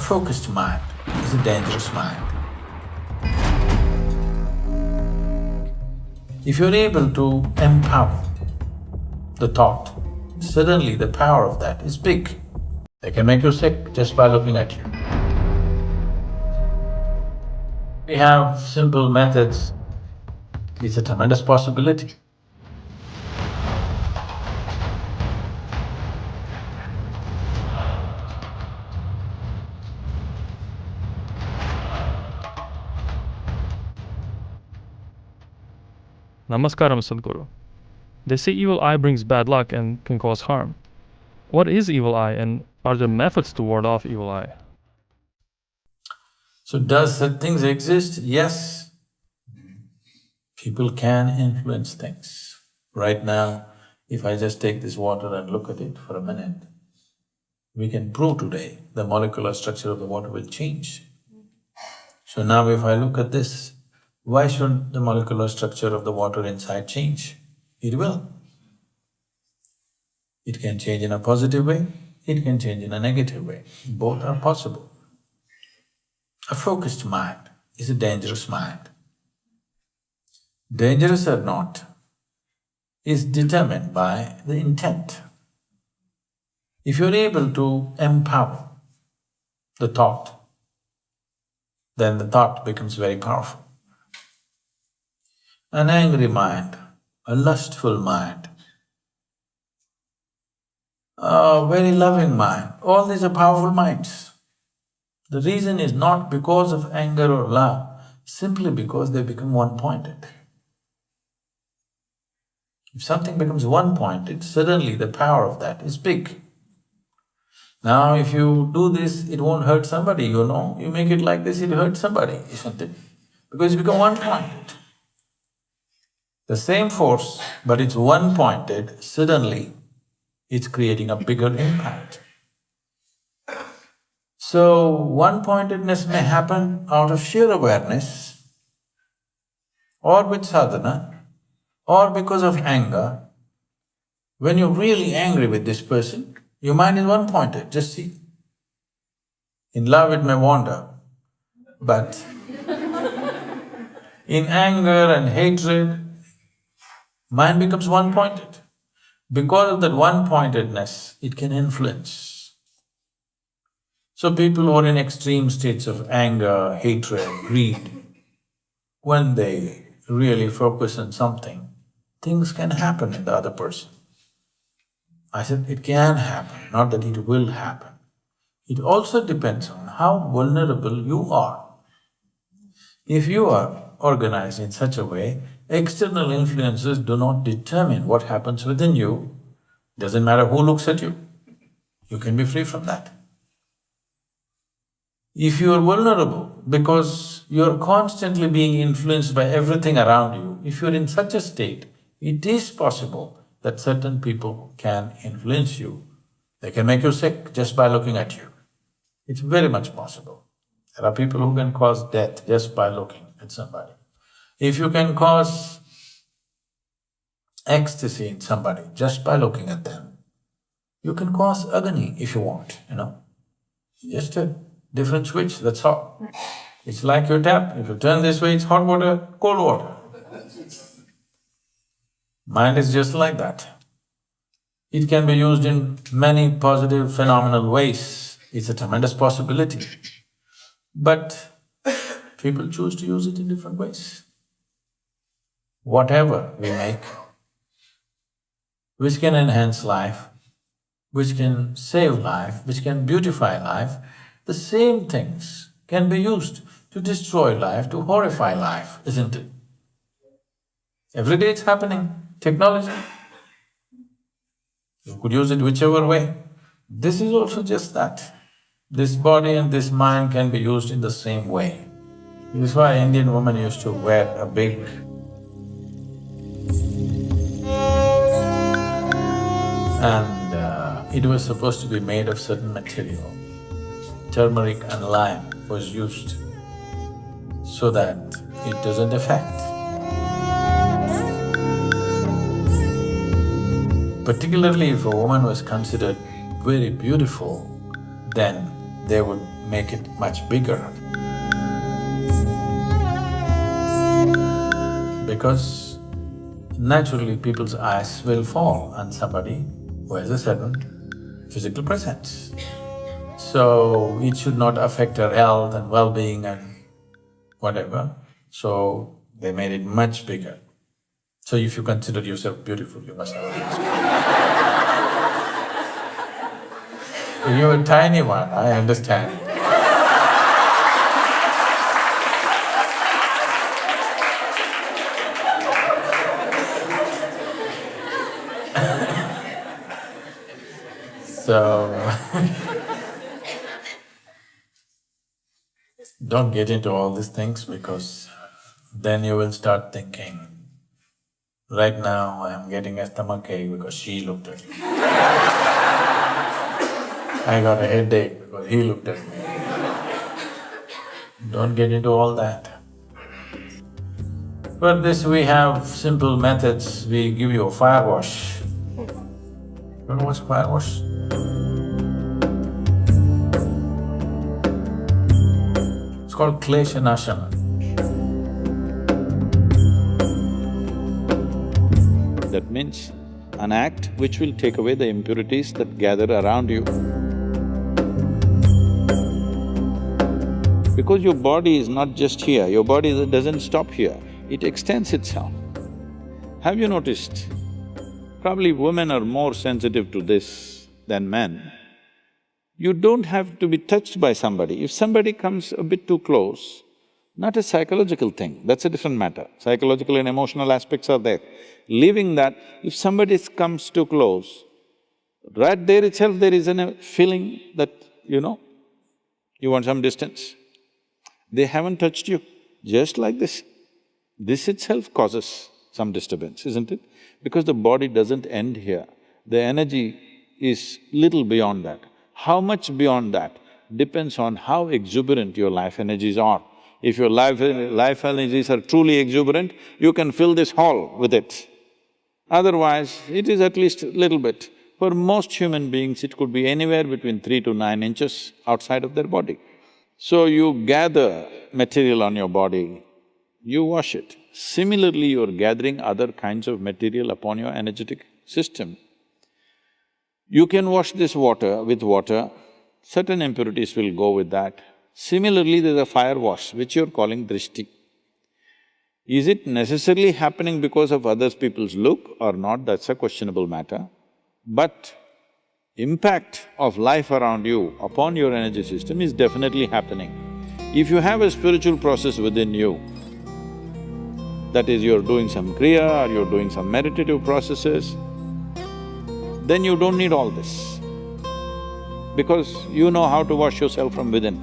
focused mind is a dangerous mind. If you're able to empower the thought, suddenly the power of that is big. They can make you sick just by looking at you. We have simple methods. It's a tremendous possibility. Namaskaram, Sadhguru. They say evil eye brings bad luck and can cause harm. What is evil eye and are there methods to ward off evil eye? So does such things exist? Yes. People can influence things. Right now, if I just take this water and look at it for a minute, we can prove today the molecular structure of the water will change. So now if I look at this, why should the molecular structure of the water inside change? It will. It can change in a positive way, it can change in a negative way. Both are possible. A focused mind is a dangerous mind. Dangerous or not is determined by the intent. If you're able to empower the thought, then the thought becomes very powerful. An angry mind, a lustful mind, a very loving mind, all these are powerful minds. The reason is not because of anger or love, simply because they become one-pointed. If something becomes one-pointed, suddenly the power of that is big. Now if you do this, it won't hurt somebody, you know, you make it like this, it hurts somebody, isn't it? Because it's become one-pointed. The same force, but it's one-pointed, suddenly it's creating a bigger impact. So, one-pointedness may happen out of sheer awareness or with sadhana or because of anger. When you're really angry with this person, your mind is one-pointed, just see. In love it may wander, but in anger and hatred, mind becomes one-pointed. Because of that one-pointedness, it can influence. So people who are in extreme states of anger, hatred, greed, when they really focus on something, things can happen in the other person. I said it can happen, not that it will happen. It also depends on how vulnerable you are. If you are organized in such a way, external influences do not determine what happens within you. Doesn't matter who looks at you, you can be free from that. If you are vulnerable because you're constantly being influenced by everything around you, if you're in such a state, it is possible that certain people can influence you. They can make you sick just by looking at you. It's very much possible. There are people who can cause death just by looking at somebody. If you can cause ecstasy in somebody just by looking at them, you can cause agony if you want, you know. Just a different switch, that's all. It's like your tap, if you turn this way, it's hot water, cold water. Mind is just like that. It can be used in many positive, phenomenal ways. It's a tremendous possibility. But people choose to use it in different ways. Whatever we make, which can enhance life, which can save life, which can beautify life, the same things can be used to destroy life, to horrify life, isn't it? Every day it's happening, technology. You could use it whichever way. This is also just that. This body and this mind can be used in the same way. This is why Indian women used to wear a big and it was supposed to be made of certain material. Turmeric and lime was used so that it doesn't affect. Particularly if a woman was considered very beautiful, then they would make it much bigger. Because naturally people's eyes will fall on somebody who has a certain physical presence. So it should not affect her health and well-being and whatever, so they made it much bigger. So if you consider yourself beautiful, you must have a big. You're a tiny one, I understand. So don't get into all these things because then you will start thinking, right now I am getting a stomachache because she looked at me. I got a headache because he looked at me. Don't get into all that. For this we have simple methods, we give you a fire wash. You know what's fire wash? It's called Kleshanashana. That means an act which will take away the impurities that gather around you. Because your body is not just here, your body doesn't stop here, it extends itself. Have you noticed? Probably women are more sensitive to this than men. You don't have to be touched by somebody. If somebody comes a bit too close, not a psychological thing, that's a different matter. Psychological and emotional aspects are there. Leaving that, if somebody comes too close, right there itself there is a feeling that, you want some distance. They haven't touched you, just like this. This itself causes some disturbance, isn't it? Because the body doesn't end here, the energy is little beyond that. How much beyond that depends on how exuberant your life energies are. If your life energies are truly exuberant, you can fill this hall with it. Otherwise, it is at least a little bit. For most human beings, it could be anywhere between 3 to 9 inches outside of their body. So you gather material on your body, you wash it. Similarly, you're gathering other kinds of material upon your energetic system. You can wash this water with water, certain impurities will go with that. Similarly, there's a fire wash, which you're calling drishti. Is it necessarily happening because of other people's look or not, that's a questionable matter. But impact of life around you upon your energy system is definitely happening. If you have a spiritual process within you, that is, you're doing some kriya or you're doing some meditative processes, then you don't need all this. Because you know how to wash yourself from within.